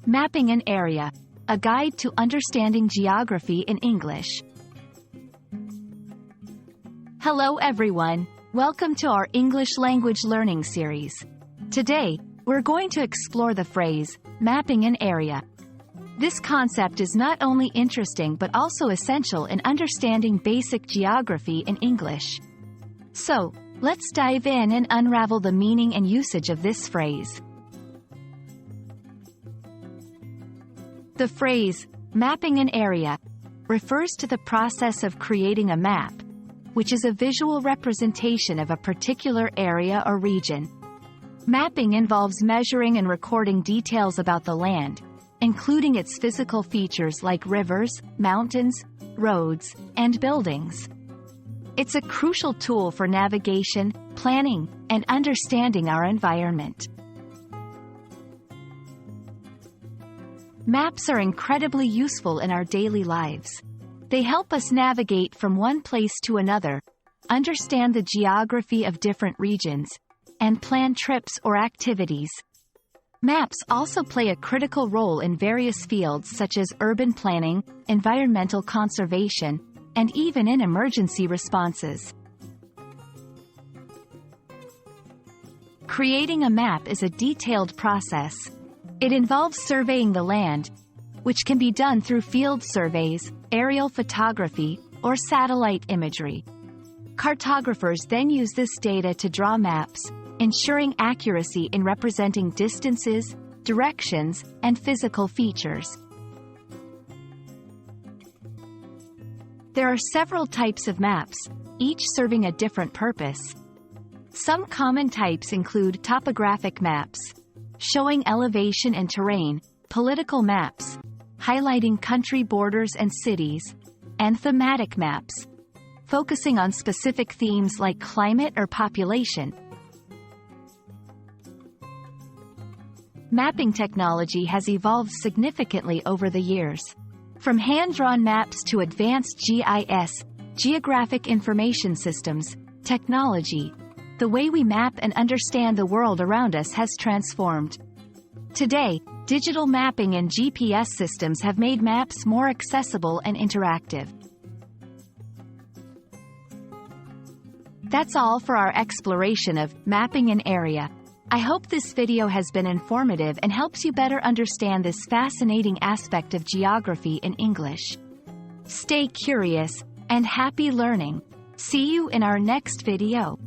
Mapping an area. A guide to understanding geography in English. Hello everyone, welcome to our English language learning series. Today, we're going to explore the phrase, mapping an area. This concept is not only interesting but also essential in understanding basic geography in English. So, let's dive in and unravel the meaning and usage of this phrase. The phrase, mapping an area, refers to the process of creating a map, which is a visual representation of a particular area or region. Mapping involves measuring and recording details about the land, including its physical features like rivers, mountains, roads, and buildings. It's a crucial tool for navigation, planning, and understanding our environment. Maps are incredibly useful in our daily lives. They help us navigate from one place to another, understand the geography of different regions, and plan trips or activities. Maps also play a critical role in various fields such as urban planning, environmental conservation, and even in emergency responses. Creating a map is a detailed process. It involves surveying the land, which can be done through field surveys, aerial photography, or satellite imagery. Cartographers then use this data to draw maps, ensuring accuracy in representing distances, directions, and physical features. There are several types of maps, each serving a different purpose. Some common types include topographic maps, showing elevation and terrain, political maps, highlighting country borders and cities, and thematic maps, focusing on specific themes like climate or population. Mapping technology has evolved significantly over the years. From hand-drawn maps to advanced GIS, geographic information systems, technology, the way we map and understand the world around us has transformed. Today, digital mapping and GPS systems have made maps more accessible and interactive. That's all for our exploration of mapping an area. I hope this video has been informative and helps you better understand this fascinating aspect of geography in English. Stay curious and happy learning. See you in our next video.